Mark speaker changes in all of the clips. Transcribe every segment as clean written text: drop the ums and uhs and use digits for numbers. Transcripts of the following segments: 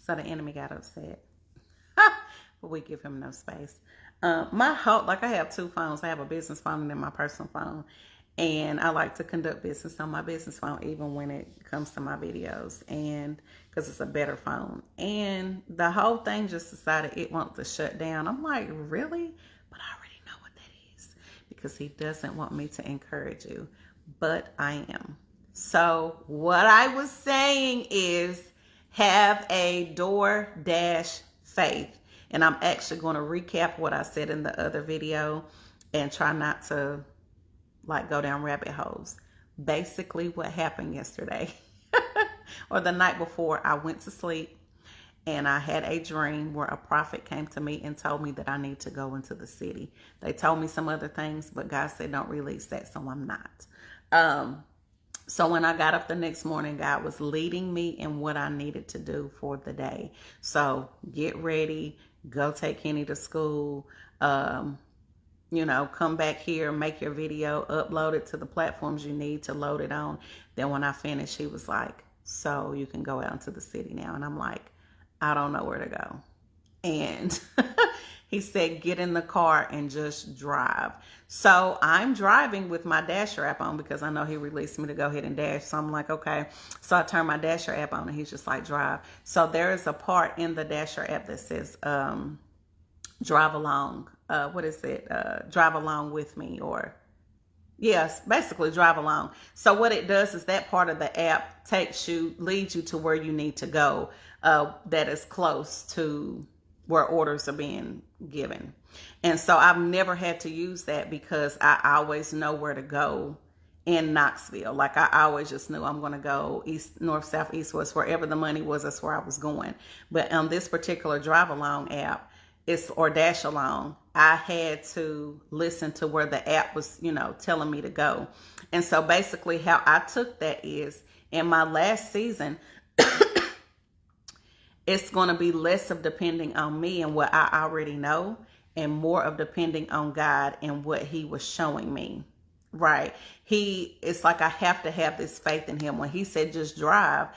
Speaker 1: So the enemy got upset. But we give him no space. Like I have two phones. I have a business phone and then my personal phone. And I like to conduct business on my business phone, even when it comes to my videos, and because it's a better phone. And the whole thing just decided it wants to shut down. I'm like, really? But I already know what that is, because he doesn't want me to encourage you, but I am. So what I was saying is, have a DoorDash faith. And I'm actually going to recap what I said in the other video and try not to like go down rabbit holes. Basically what happened yesterday or the night before, I went to sleep and I had a dream where a prophet came to me and told me that I need to go into the city. They told me some other things, but God said don't release that, so I'm not. So when I got up the next morning, God was leading me in what I needed to do for the day. So get ready, go take Kenny to school, come back here, make your video, upload it to the platforms you need to load it on. Then when I finished, he was like, so you can go out into the city now. And I'm like, I don't know where to go. And he said, get in the car and just drive. So I'm driving with my Dasher app on because I know he released me to go ahead and dash. So I'm like, okay. So I turn my Dasher app on and he's just like, drive. So there is a part in the Dasher app that says, drive along. What is it? Drive along with me, or yes, basically drive along. So what it does is that part of the app leads you to where you need to go, that is close to where orders are being given. And so I've never had to use that because I always know where to go in Knoxville. Like I always just knew I'm going to go east, north, south, east, west, wherever the money was, that's where I was going. But on this particular drive along app, or dash along, I had to listen to where the app was, telling me to go. And so basically how I took that is, in my last season, it's going to be less of depending on me and what I already know, and more of depending on God and what he was showing me. Right. It's like I have to have this faith in him. When he said just drive,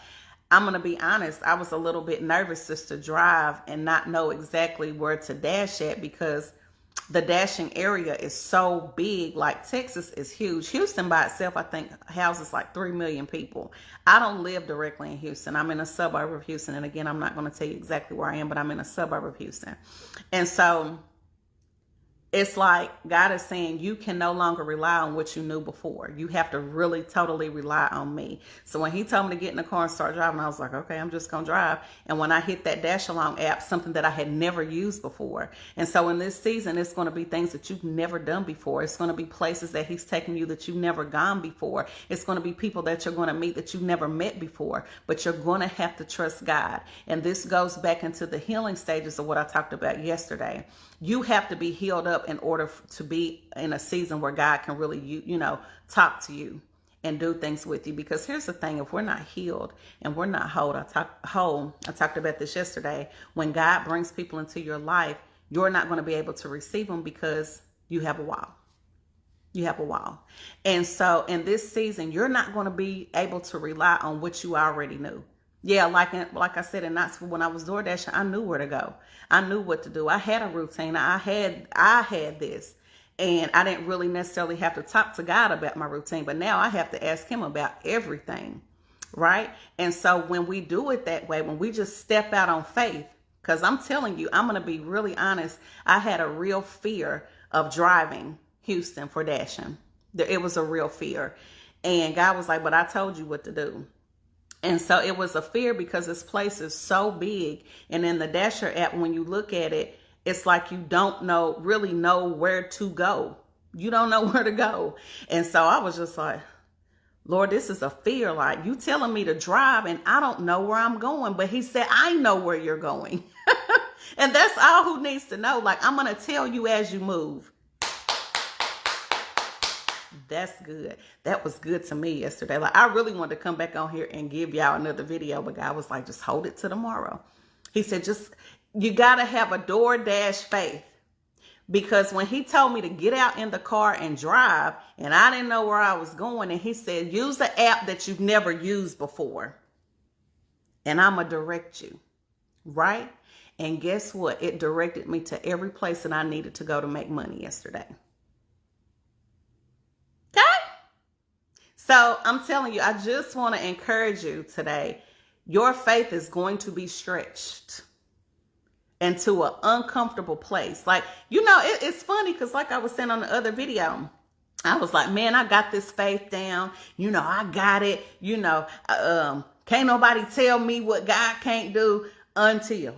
Speaker 1: I'm going to be honest, I was a little bit nervous just to drive and not know exactly where to dash at, because the dashing area is so big. Like Texas is huge. Houston by itself, I think, houses like 3 million people. I don't live directly in Houston. I'm in a suburb of Houston. And again, I'm not going to tell you exactly where I am, but I'm in a suburb of Houston. And so it's like God is saying you can no longer rely on what you knew before. You have to really totally rely on me. So when he told me to get in the car and start driving, I was like, okay, I'm just going to drive. And when I hit that Dash Along app, something that I had never used before. And so in this season, it's going to be things that you've never done before. It's going to be places that he's taking you that you've never gone before. It's going to be people that you're going to meet that you've never met before. But you're going to have to trust God. And this goes back into the healing stages of what I talked about yesterday. You have to be healed up in order to be in a season where God can really, talk to you and do things with you. Because here's the thing, if we're not healed and we're not whole, I talked about this yesterday. When God brings people into your life, you're not going to be able to receive them because you have a wall. You have a wall. And so in this season, you're not going to be able to rely on what you already knew. Yeah, like I said in Knoxville, when I was door dashing, I knew where to go. I knew what to do. I had a routine. I had this, and I didn't really necessarily have to talk to God about my routine, but now I have to ask him about everything, right? And so when we do it that way, when we just step out on faith, because I'm telling you, I'm going to be really honest, I had a real fear of driving Houston for dashing. It was a real fear. And God was like, but I told you what to do. And so it was a fear because this place is so big. And in the Dasher app, when you look at it, it's like you don't really know where to go. You don't know where to go. And so I was just like, Lord, this is a fear. Like, you telling me to drive and I don't know where I'm going. But he said, I know where you're going. And that's all who needs to know. Like, I'm going to tell you as you move. That's good. That was good to me yesterday. Like, I really wanted to come back on here and give y'all another video, but God was like, just hold it to tomorrow. He said, you got to have a DoorDash faith. Because when he told me to get out in the car and drive, and I didn't know where I was going, and he said, use the app that you've never used before, and I'm going to direct you. right? And guess what? It directed me to every place that I needed to go to make money yesterday. Okay? So I'm telling you, I just want to encourage you today. Your faith is going to be stretched into an uncomfortable place. Like, it's funny because like I was saying on the other video, I was like, man, I got this faith down. I got it. Can't nobody tell me what God can't do until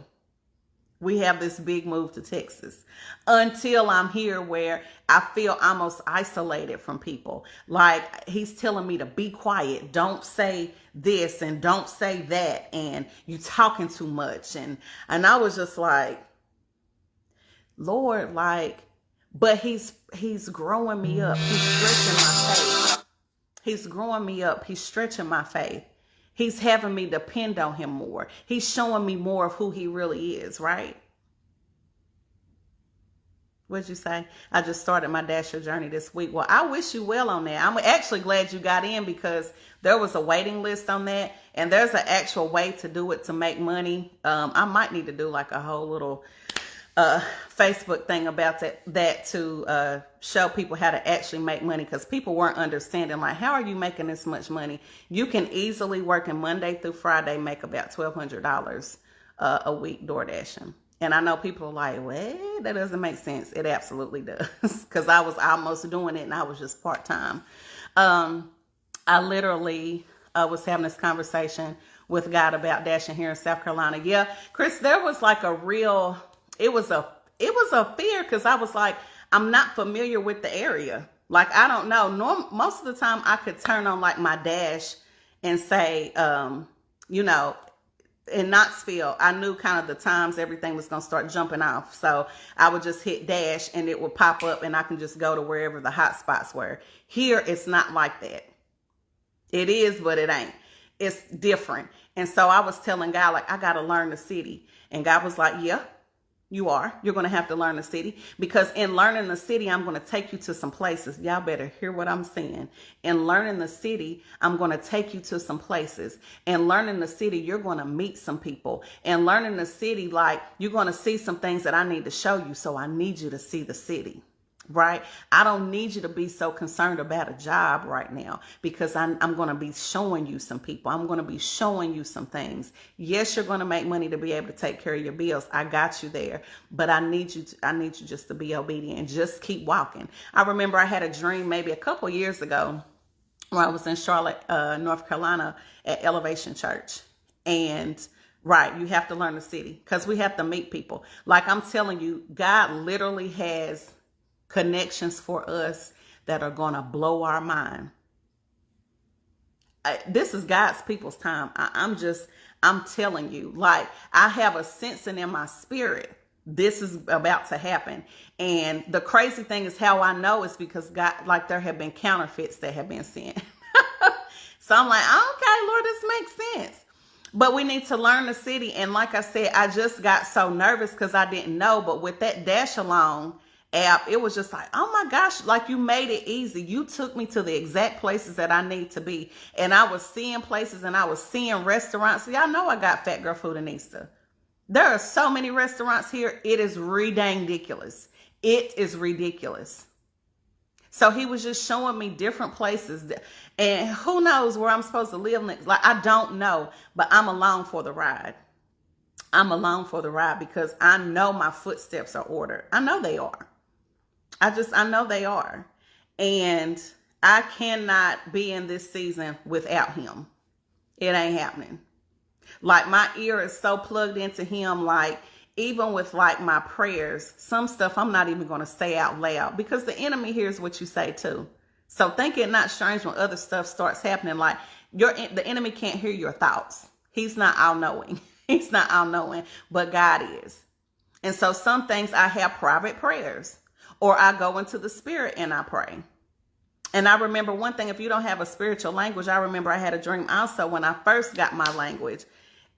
Speaker 1: we have this big move to Texas, until I'm here where I feel almost isolated from people. Like he's telling me to be quiet. Don't say this and don't say that. And you talking too much. And I was just like, Lord, but he's growing me up. He's stretching my faith. He's growing me up. He's stretching my faith. He's having me depend on him more. He's showing me more of who he really is, right? What'd you say? I just started my Dash Your Journey this week. Well, I wish you well on that. I'm actually glad you got in because there was a waiting list on that. And there's an actual way to do it to make money. I might need to do like a whole little Facebook thing about that to show people how to actually make money, because people weren't understanding, like, how are you making this much money? You can easily, working Monday through Friday, make about $1,200 a week DoorDashing. And I know people are like, well, that doesn't make sense. It absolutely does, because I was almost doing it and I was just part-time. I literally was having this conversation with God about dashing here in South Carolina. Yeah, Chris, there was like it was a fear, because I was like, I'm not familiar with the area. Like, I don't know. Most of the time I could turn on like my Dash and say, in Knoxville, I knew kind of the times everything was going to start jumping off. So I would just hit Dash and it would pop up and I can just go to wherever the hot spots were. Here, it's not like that. It is, but it ain't. It's different. And so I was telling God, like, I got to learn the city. And God was like, yeah, you are. You're going to have to learn the city, because in learning the city, I'm going to take you to some places. Y'all better hear what I'm saying. In learning the city, I'm going to take you to some places. In learning the city, you're going to meet some people. In learning the city, like, you're going to see some things that I need to show you. So I need you to see the city. Right? I don't need you to be so concerned about a job right now, because I'm going to be showing you some people. I'm going to be showing you some things. Yes, you're going to make money to be able to take care of your bills. I got you there, but I need you just to be obedient and just keep walking. I remember I had a dream maybe a couple years ago where I was in Charlotte, North Carolina at Elevation Church. And right, you have to learn the city, because we have to meet people. Like I'm telling you, God literally has connections for us that are going to blow our mind. This is God's people's time. I'm telling you, like, I have a sensing in my spirit. This is about to happen. And the crazy thing is how I know is because God, like, there have been counterfeits that have been sent. So I'm like, okay, Lord, this makes sense. But we need to learn the city. And like I said, I just got so nervous because I didn't know. But with that Dash Along app, it was just like, oh my gosh, like, you made it easy. You took me to the exact places that I need to be. And I was seeing places and I was seeing restaurants. Y'all know I got Fat Girl Food in Easter. There are so many restaurants here. It is ridiculous. It is ridiculous. So he was just showing me different places. And who knows where I'm supposed to live next. Like, I don't know, but I'm along for the ride. I'm along for the ride because I know my footsteps are ordered. I know they are. I know they are. And I cannot be in this season without him. It ain't happening. Like, my ear is so plugged into him. Like, even with like my prayers, some stuff I'm not even going to say out loud, because the enemy hears what you say too. So think it not strange when other stuff starts happening. Like, the enemy can't hear your thoughts. He's not all knowing. He's not all knowing, but God is. And so some things I have private prayers, or I go into the spirit and I pray. And I remember one thing, if you don't have a spiritual language, I remember I had a dream also when I first got my language.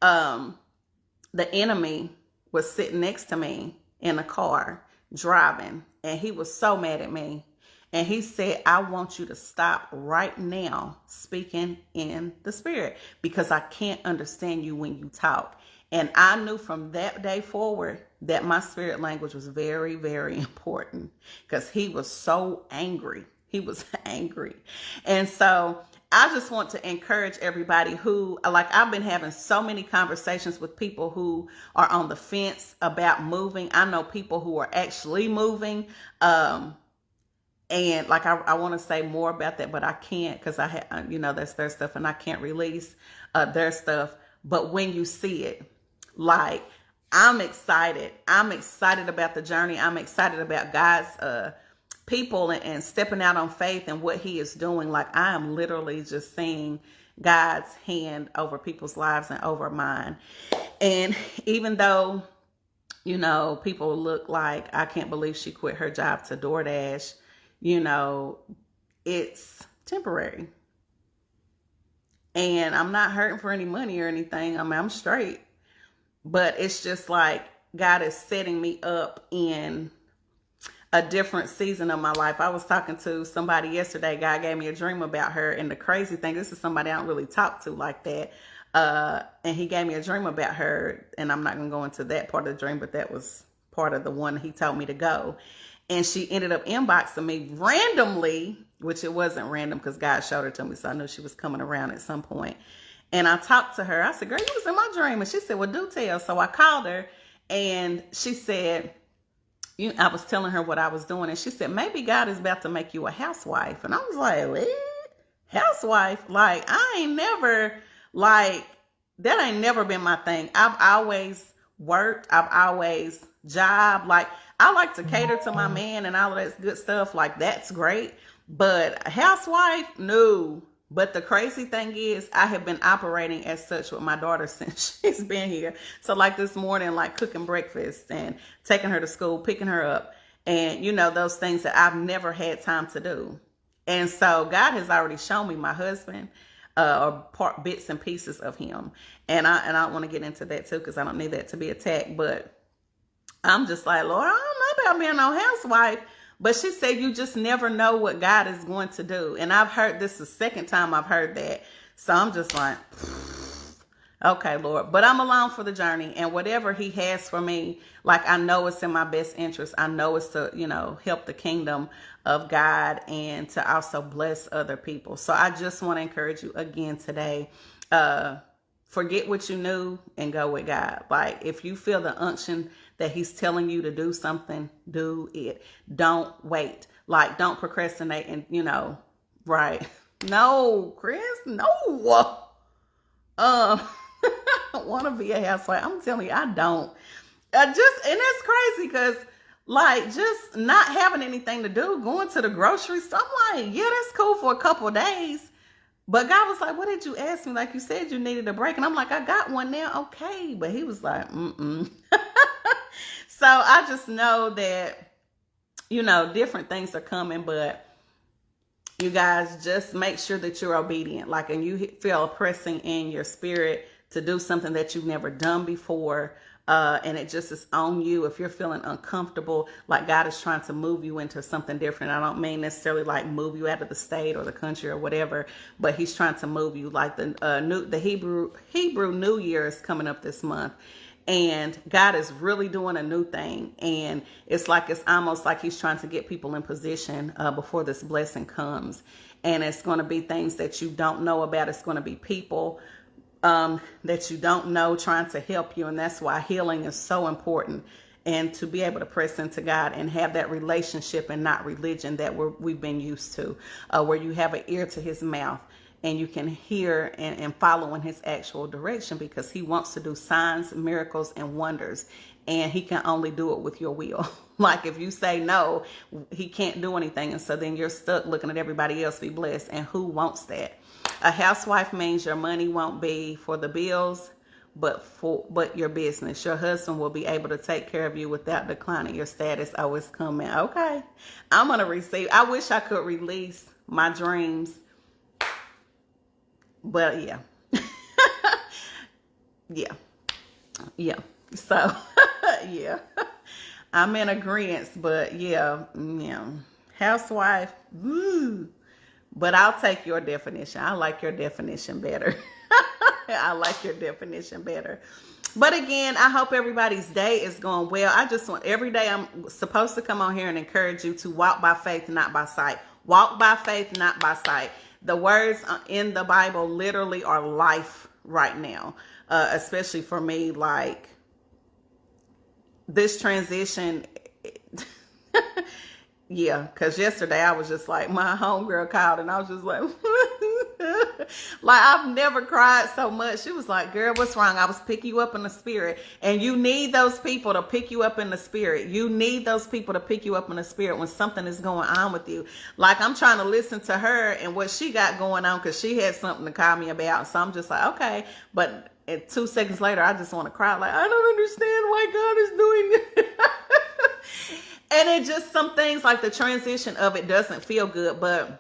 Speaker 1: The enemy was sitting next to me in a car driving, and he was so mad at me. And he said, I want you to stop right now speaking in the spirit because I can't understand you when you talk. And I knew from that day forward that my spirit language was very, very important because he was so angry. He was angry. And so I just want to encourage everybody who, like, I've been having so many conversations with people who are on the fence about moving. I know people who are actually moving. And like, I want to say more about that, but I can't because I have, that's their stuff and I can't release their stuff. But when you see it, like, I'm excited. I'm excited about the journey. I'm excited about God's people and stepping out on faith and what he is doing. Like, I am literally just seeing God's hand over people's lives and over mine. And even though, people look like, I can't believe she quit her job to DoorDash, it's temporary. And I'm not hurting for any money or anything. I mean, I'm straight. But it's just like God is setting me up in a different season of my life. I was talking to somebody yesterday. God gave me a dream about her. And the crazy thing, this is somebody I don't really talk to like that. And he gave me a dream about her. And I'm not going to go into that part of the dream, but that was part of the one he told me to go. And she ended up inboxing me randomly, which it wasn't random because God showed her to me. So I knew she was coming around at some point. And I talked to her. I said, girl, you was in my dream. And she said, well, do tell. So I called her and she said, I was telling her what I was doing. And she said, maybe God is about to make you a housewife. And I was like, what? Housewife? Like, I ain't never, like, that ain't never been my thing. I've always worked. I've always jobbed. Like, I like to cater to my man and all of that good stuff. Like, that's great. But a housewife? No. But the crazy thing is, I have been operating as such with my daughter since she's been here. So like this morning, like cooking breakfast and taking her to school, picking her up, and those things that I've never had time to do. And so God has already shown me my husband, or bits and pieces of him. And I don't want to get into that too, because I don't need that to be attacked. But I'm just like, Lord, I don't know about being no housewife. But she said, you just never know what God is going to do. And I've heard this the second time I've heard that. So I'm just like, okay, Lord. But I'm along for the journey. And whatever he has for me, like, I know it's in my best interest. I know it's to, help the kingdom of God and to also bless other people. So I just want to encourage you again today. Forget what you knew and go with God. Like, if you feel the unction that he's telling you to do something, do it. Don't wait. Like, don't procrastinate and, right. No, Chris, no. I don't want to be a housewife. I'm telling you, I don't. And it's crazy because, like, just not having anything to do, going to the grocery store, I'm like, yeah, that's cool for a couple of days. But God was like, what did you ask me? Like, you said you needed a break. And I'm like, I got one now. Okay. But he was like, So I just know that, different things are coming. But you guys just make sure that you're obedient. Like, and you feel a pressing in your spirit to do something that you've never done before. And it just is on you. If you're feeling uncomfortable, like God is trying to move you into something different. I don't mean necessarily like move you out of the state or the country or whatever, but he's trying to move you. Like the Hebrew New Year is coming up this month. And God is really doing a new thing. And it's almost like he's trying to get people in position before this blessing comes. And it's going to be things that you don't know about. It's going to be people that you don't know trying to help you. And that's why healing is so important. And to be able to press into God and have that relationship and not religion that we've been used to, where you have an ear to his mouth and you can hear and follow in his actual direction, because he wants to do signs, miracles, and wonders. And he can only do it with your will. Like, if you say no, he can't do anything. And so then you're stuck looking at everybody else be blessed. And who wants that? A housewife means your money won't be for the bills, but your business. Your husband will be able to take care of you without declining your status. Oh, it's coming. Okay. I'm going to receive. I wish I could release my dreams. But yeah. Yeah. So, yeah. I'm in agreement, but yeah. housewife. Woo. But I'll take your definition. I like your definition better. I like your definition better. But again, I hope everybody's day is going well. I just want every day I'm supposed to come on here and encourage you to walk by faith, not by sight. Walk by faith, not by sight. The words in the Bible literally are life right now, especially for me. Like this transition, yeah, because yesterday I was just like, my homegirl called and I was just like, like I've never cried so much. She was like, girl, what's wrong? I was picking you up in the spirit. And you need those people to pick you up in the spirit. You need those people to pick you up in the spirit when something is going on with you. Like I'm trying to listen to her and what she got going on because she had something to call me about. So I'm just like, okay. But 2 seconds later, I just want to cry. Like, I don't understand why God is doing this. And it just, some things like the transition of it doesn't feel good, but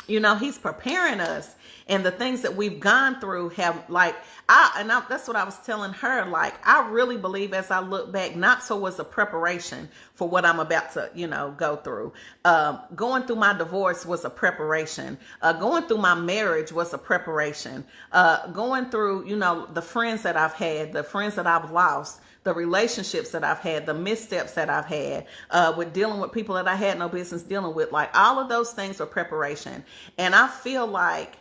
Speaker 1: you know, he's preparing us, and the things that we've gone through have that's what I was telling her. Like, I really believe as I look back, Knoxville was a preparation for what I'm about to, you know, go through. Going through my divorce was a preparation. Going through my marriage was a preparation. Going through, you know, the friends that I've had, the friends that I've lost, the relationships that I've had, the missteps that I've had, with dealing with people that I had no business dealing with. Like all of those things were preparation. And I feel like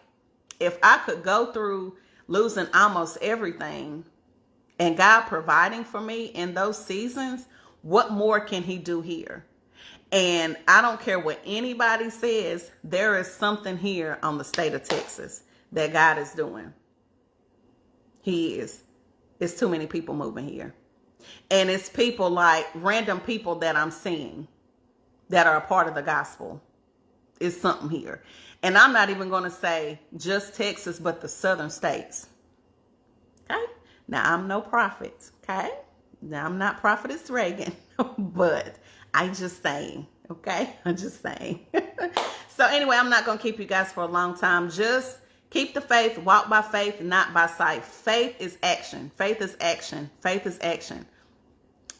Speaker 1: if I could go through losing almost everything and God providing for me in those seasons, what more can he do here? And I don't care what anybody says, there is something here on the state of Texas that God is doing. He is. It's too many people moving here. And it's people like random people that I'm seeing that are a part of the gospel. It's something here. And I'm not even going to say just Texas, but the southern states. Okay. Now I'm no prophet. Okay. Now I'm not prophetess Regan, but I just saying. Okay. I'm just saying. So anyway, I'm not going to keep you guys for a long time. Just keep the faith, walk by faith, not by sight. Faith is action. Faith is action. Faith is action.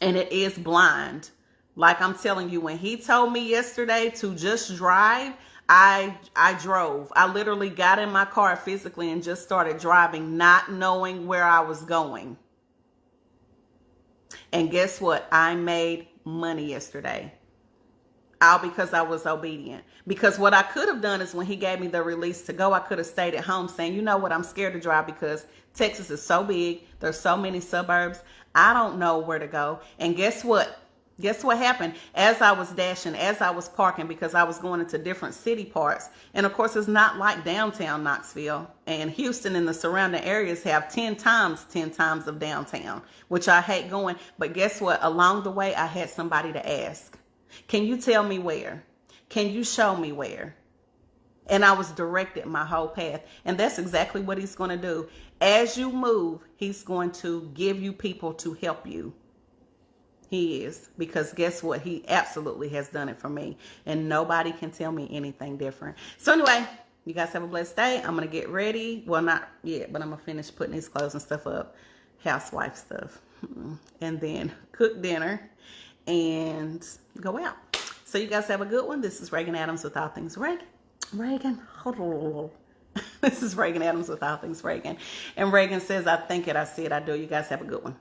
Speaker 1: And it is blind. Like I'm telling you, when he told me yesterday to just drive, I drove. I literally got in my car physically and just started driving, not knowing where I was going. And guess what? I made money yesterday. All because I was obedient. Because what I could have done is when he gave me the release to go, I could have stayed at home saying, you know what, I'm scared to drive because Texas is so big. There's so many suburbs. I don't know where to go. And guess what? Guess what happened? As I was dashing, as I was parking, because I was going into different city parts. And of course, it's not like downtown Knoxville. And Houston and the surrounding areas have 10 times of downtown, which I hate going. But guess what? Along the way, I had somebody to ask. Can you tell me where? Can you show me where? And I was directed my whole path. And that's exactly what he's going to do. As you move, he's going to give you people to help you. He is. Because guess what? He absolutely has done it for me. And nobody can tell me anything different. So anyway, you guys have a blessed day. I'm going to get ready. Well, not yet, but I'm going to finish putting these clothes and stuff up. Housewife stuff. And then cook dinner and go out. So you guys have a good one. This is Regan Adams with All Things Regan. This is Regan Adams with All Things Regan. And Regan says, I think it, I see it, I do. You guys have a good one.